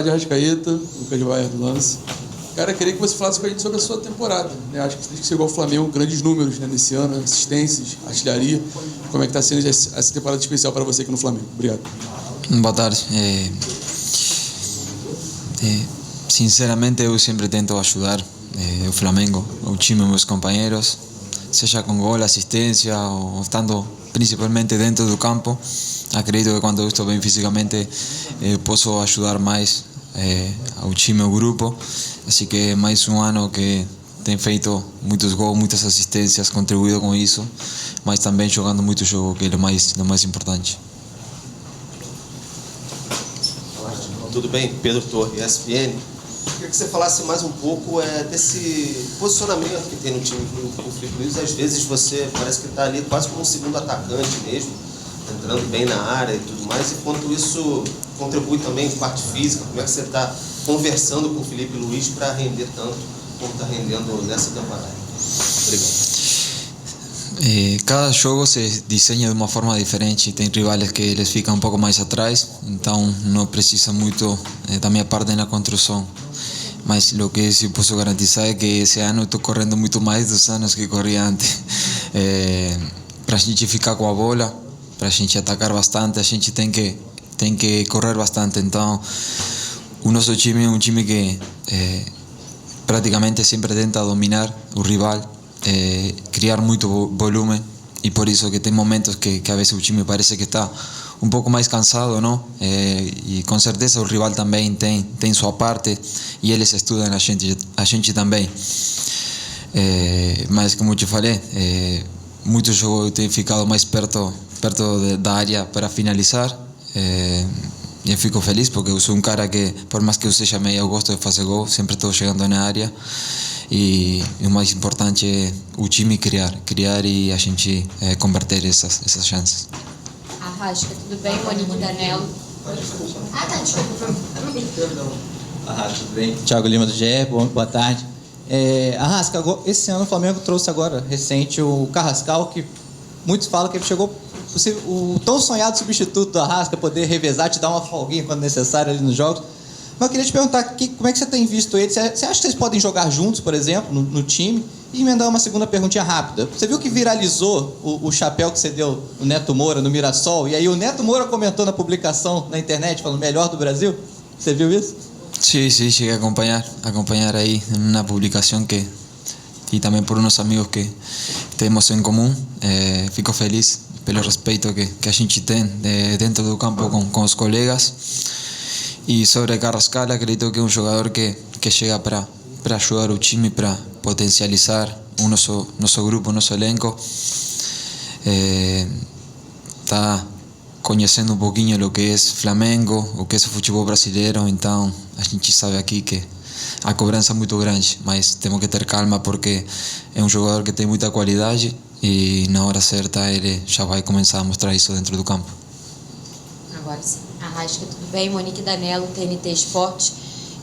de Arrascaeta, Lucas Baia do Lance. Cara, queria que você falasse com a gente sobre a sua temporada, né? Acho que desde que chegou ao Flamengo, grandes números, né, nesse ano, assistências, artilharia. Como é que está sendo essa temporada especial para você aqui no Flamengo? Obrigado. Boa tarde. Sinceramente, eu sempre tento ajudar o Flamengo, o time, meus companheiros, seja com gol, assistência ou estando principalmente dentro do campo. Acredito que quando eu estou bem fisicamente posso ajudar mais ao time, ao grupo. Assim que mais um ano que tem feito muitos gols, muitas assistências, contribuído com isso, mas também jogando muito jogo, que é o mais importante. Tudo bem? Pedro Torre, ESPN. Queria que você falasse mais um pouco desse posicionamento que tem no time do Felipe Luiz. Às vezes você parece que está ali quase como um segundo atacante mesmo, entrando bem na área e tudo mais. E quanto isso contribui também com parte física, como é que você está conversando com o Felipe Luiz para render tanto como está rendendo nessa temporada? Obrigado. Cada jogo se desenha de uma forma diferente. Tem rivais que eles ficam um pouco mais atrás, então não precisa muito da minha parte na construção. Mas o que eu posso garantizar é que esse ano estou correndo muito mais dos anos que corria antes. Para a gente ficar com a bola, para a gente atacar bastante, a gente tem que correr bastante. Então, o nosso time é um time que praticamente sempre tenta dominar o rival, criar muito volume, e por isso que tem momentos que a vezes o time parece que está um pouco mais cansado, não? E com certeza o rival também tem sua parte e eles estudam a gente também. Mas como eu te falei, muitos jogos eu tenho ficado mais perto da área para finalizar. E eu fico feliz porque eu sou um cara que, por mais que eu seja meio, eu gosto de fazer gol, sempre estou chegando na área. E o mais importante é o time criar e a gente converter essas chances. Arrasca, tudo bem? Monique Danello. Desculpa. Arrasca, tudo bem? Thiago Lima do GE, boa tarde. Arrasca, esse ano o Flamengo trouxe agora, recente, o Carrascal, que muitos falam que ele chegou o tão sonhado substituto do Arrasca, poder revezar, te dar uma folguinha quando necessário ali nos jogos. Mas eu queria te perguntar, como é que você tem visto ele? Você acha que vocês podem jogar juntos, por exemplo, no time? E emendar uma segunda perguntinha rápida. Você viu que viralizou o chapéu que você deu no Neto Moura, no Mirassol? E aí o Neto Moura comentou na publicação na internet, falando melhor do Brasil? Você viu isso? Sí, cheguei a acompanhar aí na publicação e também por uns amigos que temos em comum. Fico feliz pelo respeito que a gente tem dentro do campo com os colegas. E sobre Carrascal, acredito que é um jogador que chega para ajudar o time, para potencializar o nosso grupo, o nosso elenco. Está conhecendo um pouquinho o que é Flamengo, o que é o futebol brasileiro, então a gente sabe aqui que a cobrança é muito grande, mas temos que ter calma porque é um jogador que tem muita qualidade e na hora certa ele já vai começar a mostrar isso dentro do campo. Agora sim. Arrasca, tudo bem? Monique Danello, TNT Esportes.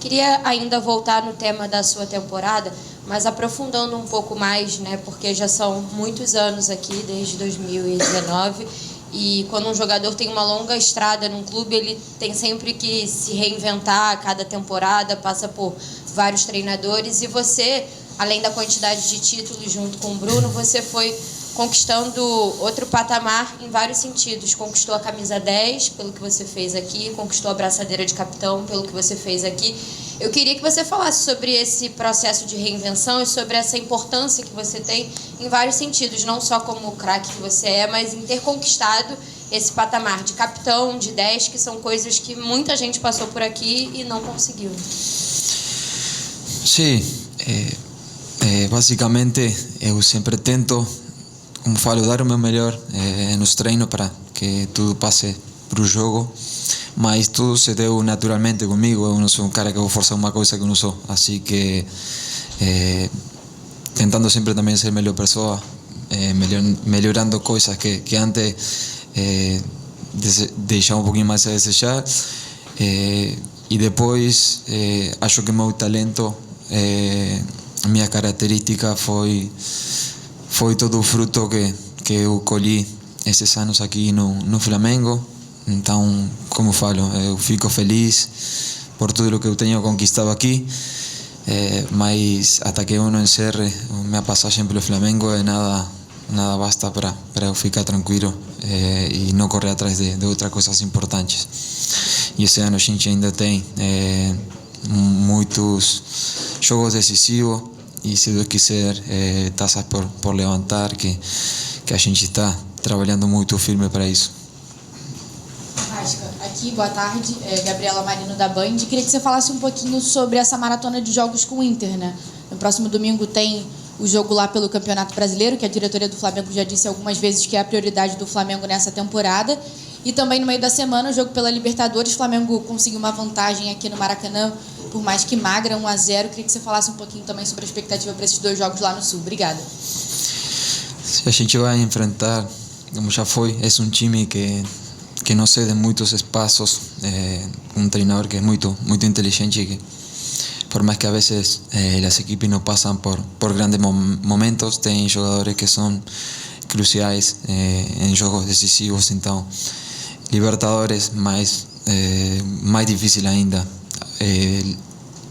Queria ainda voltar no tema da sua temporada, mas aprofundando um pouco mais, né? Porque já são muitos anos aqui, desde 2019, e quando um jogador tem uma longa estrada num clube, ele tem sempre que se reinventar a cada temporada, passa por vários treinadores, e você, além da quantidade de títulos junto com o Bruno, você foi conquistando outro patamar em vários sentidos. Conquistou a camisa 10 pelo que você fez aqui, conquistou a braçadeira de capitão pelo que você fez aqui. Eu queria que você falasse sobre esse processo de reinvenção e sobre essa importância que você tem em vários sentidos, não só como o craque que você é, mas em ter conquistado esse patamar de capitão, de 10, que são coisas que muita gente passou por aqui e não conseguiu. Sim, basicamente eu sempre tento, como falo, dar o meu melhor nos treinos para que tudo passe para o jogo, mas tudo se deu naturalmente comigo. Eu não sou um cara que vou forçar uma coisa que eu não sou, assim que tentando sempre também ser melhor pessoa, melhorando coisas que antes deixava um pouquinho mais a desejar, e depois acho que meu talento, minha característica foi todo o fruto que eu colhi esses anos aqui no Flamengo. Então, como falo, eu fico feliz por tudo o que eu tenho conquistado aqui. Mas até que eu não encerre minha passagem pelo Flamengo, nada basta para eu ficar tranquilo e não correr atrás de outras coisas importantes. E esse ano a gente ainda tem muitos jogos decisivos e, se Deus quiser, taças por levantar, que a gente está trabalhando muito firme para isso. Aqui, boa tarde, Gabriela Marino da Band. Queria que você falasse um pouquinho sobre essa maratona de jogos com o Inter, né? No próximo domingo tem o jogo lá pelo Campeonato Brasileiro, que a diretoria do Flamengo já disse algumas vezes que é a prioridade do Flamengo nessa temporada. E também no meio da semana o jogo pela Libertadores. O Flamengo conseguiu uma vantagem aqui no Maracanã, por mais que magra, 1-0. Queria que você falasse um pouquinho também sobre a expectativa para esses dois jogos lá no Sul. Obrigada. A gente vai enfrentar, como já foi, é um time que não cede muitos espaços, um treinador que é muito inteligente, que por mais que a veces as equipes não passam por grandes momentos, tem jogadores que são cruciais em jogos decisivos. Então, Libertadores mais difícil ainda,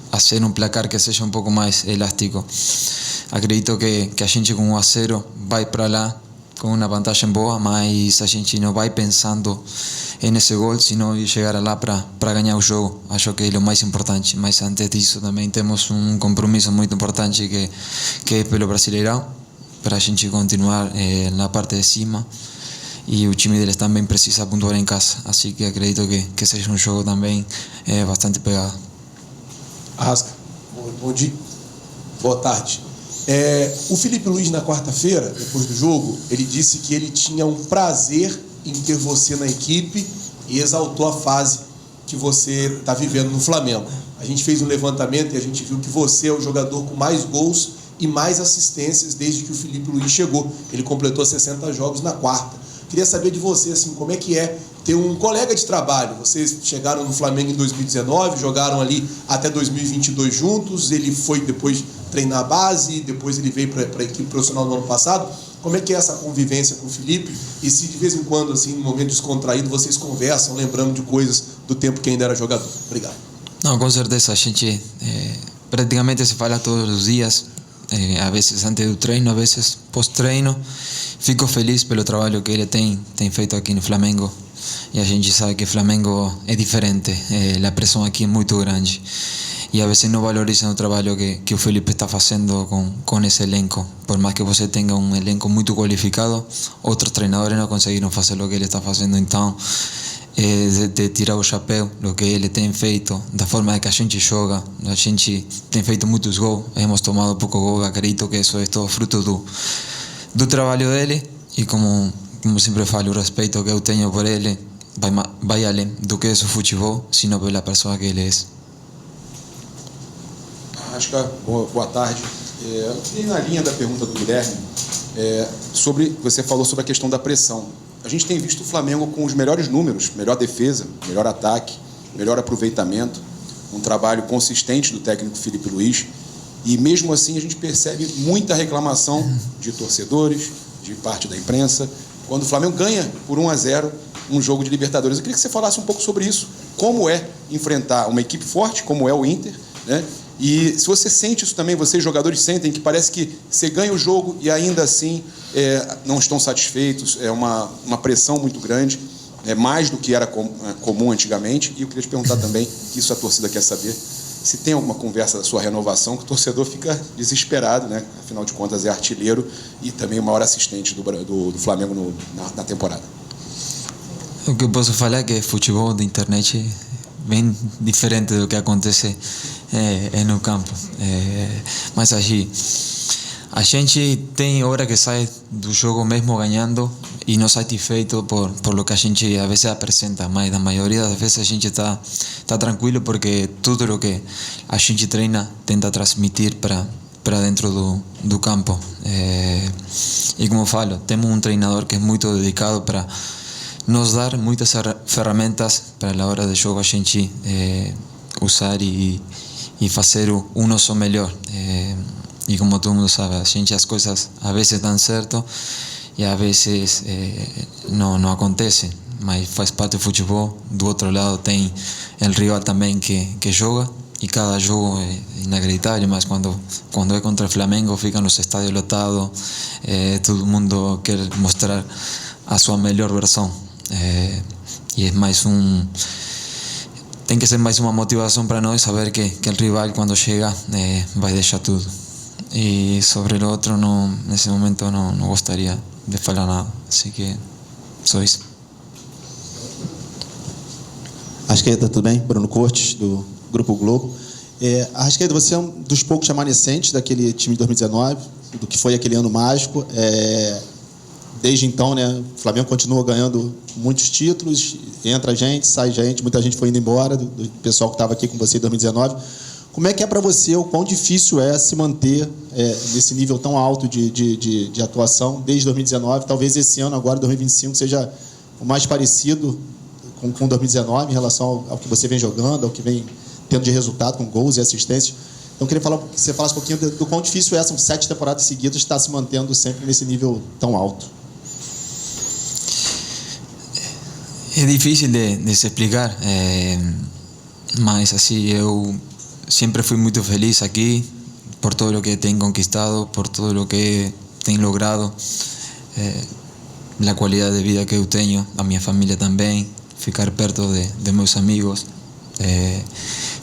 fazer um placar que seja um pouco mais elástico. Acredito que a gente com 1-0 vai para lá com uma vantagem boa, mas a gente não vai pensando nesse gol, senão chegar lá para ganhar o jogo. Acho que é o mais importante. Mas antes disso também temos um compromisso muito importante que é pelo Brasileirão, para a gente continuar na parte de cima. E o time deles também precisa pontuar em casa. Assim que acredito que seja um jogo também bastante pegado. Arrasca, bom dia, boa tarde. O Filipe Luís, na quarta-feira, depois do jogo, ele disse que ele tinha um prazer em ter você na equipe e exaltou a fase que você está vivendo no Flamengo. A gente fez um levantamento e a gente viu que você é o jogador com mais gols e mais assistências desde que o Filipe Luís chegou. Ele completou 60 jogos na quarta. Queria saber de você, assim, como é que é ter um colega de trabalho. Vocês chegaram no Flamengo em 2019, jogaram ali até 2022 juntos, ele foi depois treinar a base, depois ele veio para a equipe profissional no ano passado. Como é que é essa convivência com o Filipe? E se de vez em quando, assim, no momento descontraído, vocês conversam, lembrando de coisas do tempo que ainda era jogador? Obrigado. Não, com certeza, a gente praticamente se fala todos os dias, a vezes antes do treino, a vezes pós-treino. Fico feliz pelo trabalho que ele tem feito aqui no Flamengo, e a gente sabe que o Flamengo é diferente, a pressão aqui é muito grande, e a vezes não valorizam o trabalho que o Felipe está fazendo com esse elenco. Por mais que você tenha um elenco muito qualificado, outros treinadores não conseguiram fazer o que ele está fazendo. Então, de tirar o chapéu do que ele tem feito, da forma que a gente joga. A gente tem feito muitos gols, hemos tomado pouco gol. Acredito que isso é todo fruto do trabalho dele, e como sempre falo, o respeito que eu tenho por ele vai além do que é o futebol, sino pela pessoa que ele é. Arrasca, boa tarde. E na linha da pergunta do Guilherme, você falou sobre a questão da pressão. A gente tem visto o Flamengo com os melhores números, melhor defesa, melhor ataque, melhor aproveitamento, um trabalho consistente do técnico Filipe Luís, e mesmo assim a gente percebe muita reclamação de torcedores, de parte da imprensa, quando o Flamengo ganha por 1-0 um jogo de Libertadores. Eu queria que você falasse um pouco sobre isso, como é enfrentar uma equipe forte, como é o Inter, né? E se você sente isso também, vocês jogadores sentem que parece que você ganha o jogo e ainda assim não estão satisfeitos, é uma pressão muito grande, mais do que era comum antigamente. E eu queria te perguntar também, que isso a torcida quer saber, se tem alguma conversa da sua renovação, que o torcedor fica desesperado, né? Afinal de contas é artilheiro e também o maior assistente do Flamengo na temporada. O que eu posso falar é que futebol da internet é bem diferente do que acontece no campo. Mas a gente tem hora que sai do jogo mesmo ganhando e não satisfeito por lo que a gente a vezes apresenta, mas na maioria das vezes a gente está tranquilo, porque tudo o que a gente treina tenta transmitir para dentro do campo. E como eu falo, temos um treinador que é muito dedicado para nos dar muitas ferramentas para a hora de jogo a gente usar e fazer o nosso melhor. E como todo mundo sabe, as coisas a vezes dão certo e a vezes não acontecem. mas faz parte do futebol. Do outro lado tem o rival também que joga, e cada jogo é inacreditável, mas quando é contra o Flamengo ficam os estádios lotados, todo mundo quer mostrar a sua melhor versão, e é mais tem que ser mais uma motivação para nós saber que o rival quando chega vai deixar tudo. E sobre o outro, nesse momento não gostaria de falar nada, assim que só isso. Arrascaeta, tudo bem? Bruno Cortes, do Grupo Globo. Arrascaeta, você é um dos poucos remanescentes daquele time de 2019, do que foi aquele ano mágico. Desde então, né, o Flamengo continua ganhando muitos títulos, entra gente, sai gente, muita gente foi indo embora, do pessoal que estava aqui com você em 2019. Como é que é para você, o quão difícil é se manter nesse nível tão alto de atuação desde 2019? Talvez esse ano, agora, 2025, seja o mais parecido com 2019 em relação ao que você vem jogando, ao que vem tendo de resultado, com gols e assistências. Então, eu queria que você falasse um pouquinho do quão difícil é, são 7 temporadas seguidas, estar se mantendo sempre nesse nível tão alto. É difícil de se explicar, mas assim, eu sempre fui muito feliz aqui por todo o que tenho conquistado, por todo o que tenho logrado, a qualidade de vida que eu tenho, a minha família também, ficar perto de meus amigos,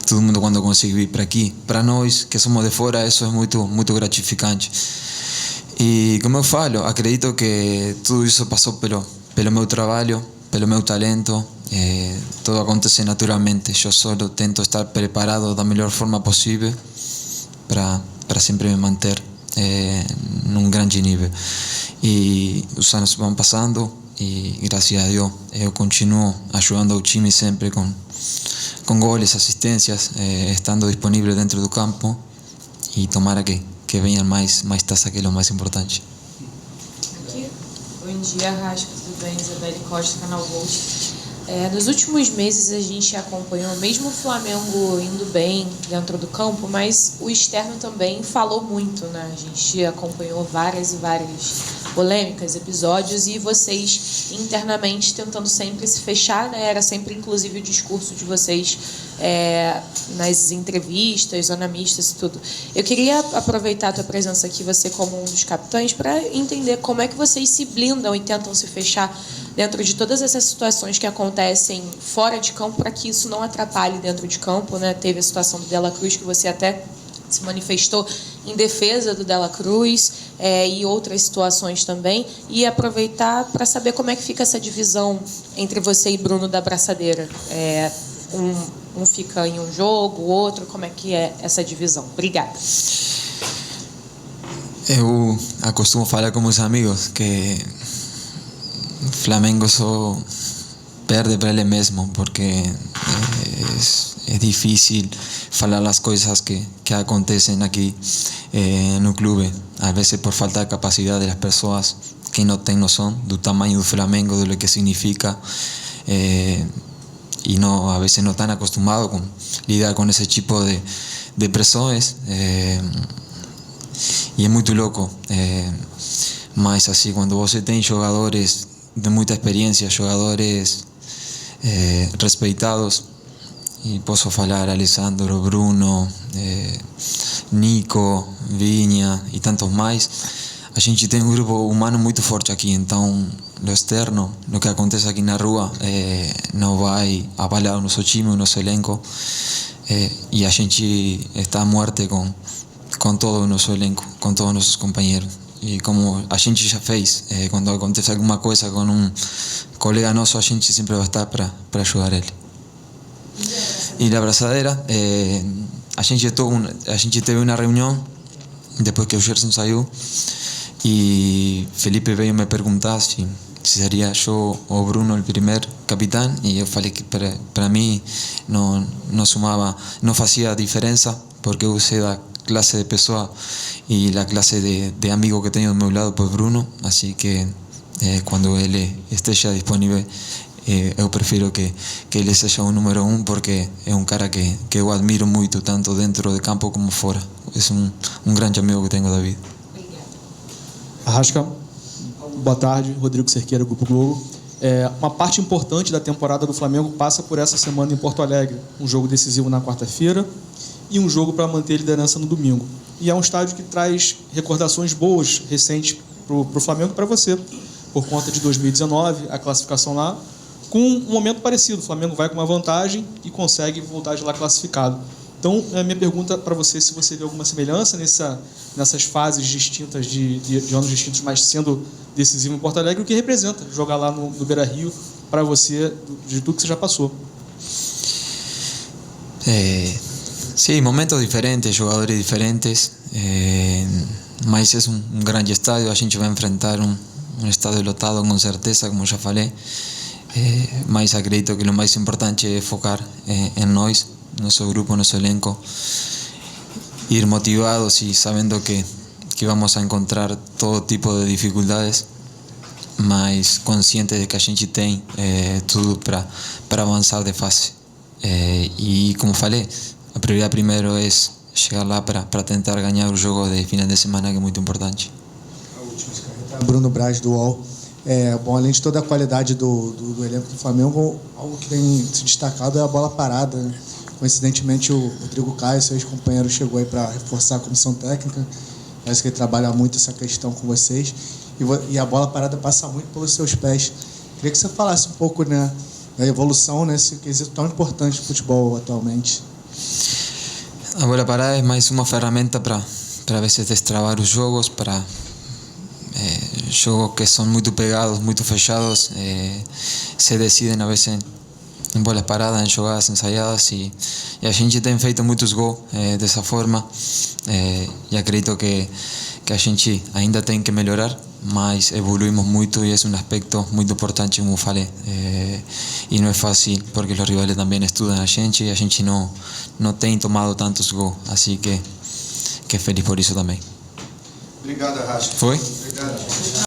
todo mundo quando consigo vir para aqui. Para nós que somos de fora, isso é muito gratificante. E como eu falo, acredito que tudo isso passou pelo meu trabalho, pelo meu talento. Todo acontece naturalmente. Eu só tento estar preparado da melhor forma possível para sempre me manter num grande nível. E os anos vão passando e, graças a Deus, eu continuo ajudando o time sempre com goles, assistências, estando disponível dentro do campo, e tomara que venham mais taças, que é o mais importante. Aqui. Bom dia, Arrasca, tudo bem? Isabelle Costa, Canal Volt. Nos últimos meses a gente acompanhou, mesmo o Flamengo indo bem dentro do campo, mas o externo também falou muito, né? A gente acompanhou várias e várias polêmicas, episódios, e vocês internamente tentando sempre se fechar, né? Era sempre, inclusive, o discurso de vocês nas entrevistas, analistas e tudo. Eu queria aproveitar a tua presença aqui, você como um dos capitães, para entender como é que vocês se blindam e tentam se fechar dentro de todas essas situações que acontecem fora de campo, para que isso não atrapalhe dentro de campo, né? Teve a situação do Dela Cruz, que você até se manifestou em defesa do Dela Cruz, e outras situações também, e aproveitar para saber como é que fica essa divisão entre você e Bruno da Braçadeira. Um fica em um jogo, o outro, como é que é essa divisão? Obrigada. Eu acostumo falar com meus amigos que Flamengo só perde para ele mesmo, porque é difícil falar as coisas que acontecem aqui no clube, às vezes por falta de capacidade das pessoas que não têm noção do tamanho do Flamengo, do que significa, e não, a veces no están acostumados con lidar con ese tipo de pressões, e é muito louco, mas assim, quando você tem jogadores de muita experiência, jogadores respeitados, e posso falar Alessandro, Bruno, Nico, Vinha e tantos mais, a gente tem um grupo humano muito forte aqui, então lo externo, lo que acontece aqui na rua, não vai abalar o nosso time, o nosso elenco, e a gente está a muerte com todo o nosso elenco, com todos os nossos companheiros. E como a gente já fez, quando acontece alguma coisa com um colega nosso, a gente sempre vai estar para ajudar ele. E a abraçadeira, a gente teve uma reunião depois que o Gerson saiu, e Felipe veio me perguntar se seria eu ou Bruno o primeiro capitão, e eu falei que para mim não sumava, não fazia diferença, porque eu sei da classe de pessoa e a classe de amigo que tenho do meu lado por Bruno, assim que quando ele esteja disponível, eu prefiro que ele seja o número 1, porque é um cara que eu admiro muito, tanto dentro de campo como fora. É um grande amigo que tenho da vida. Arrasca, boa tarde, Rodrigo Cerqueira, Grupo Globo. Uma parte importante da temporada do Flamengo passa por essa semana em Porto Alegre. Um jogo decisivo na quarta-feira e um jogo para manter a liderança no domingo. E é um estádio que traz recordações boas, recentes, para o Flamengo e para você, por conta de 2019, a classificação lá, com um momento parecido. O Flamengo vai com uma vantagem e consegue voltar de lá classificado. Então, a minha pergunta para você, se você vê alguma semelhança nessas fases distintas, de anos distintos, mas sendo decisivo em Porto Alegre, o que representa jogar lá no Beira-Rio para você, de tudo que você já passou. Sí, momentos diferentes, jogadores diferentes, mas é um grande estádio, a gente vai enfrentar um estádio lotado com certeza, como já falei, mas acredito que o mais importante é focar em nós, nosso grupo, nosso elenco, ir motivados y sabiendo que vamos a encontrar todo tipo de dificuldades, mas conscientes de que a gente tem tudo para avançar de fase. E como falei, a prioridade primeiro é chegar lá para tentar ganhar o jogo de final de semana, que é muito importante. Bruno Braz, do UOL. Bom, além de toda a qualidade do elenco do Flamengo, algo que tem se destacado é a bola parada, né? Coincidentemente, o Rodrigo Caio, seu ex-companheiro, chegou aí para reforçar a comissão técnica. Parece que ele trabalha muito essa questão com vocês. E a bola parada passa muito pelos seus pés. Queria que você falasse um pouco, né, da evolução nesse quesito tão importante do futebol atualmente. A bola parada é mais uma ferramenta para a vezes destravar os jogos, para jogos que são muito pegados, muito fechados, se decidem a vezes em bolas paradas, em jogadas ensaiadas, e a gente tem feito muitos gols dessa forma, e acredito que a gente ainda tem que melhorar, mas evoluímos muito e é um aspecto muito importante, como falei, e não é fácil porque os rivais também estudam a gente não tem tomado tantos gols, assim que feliz por isso também. Obrigado, Arrasca. Foi? Obrigado.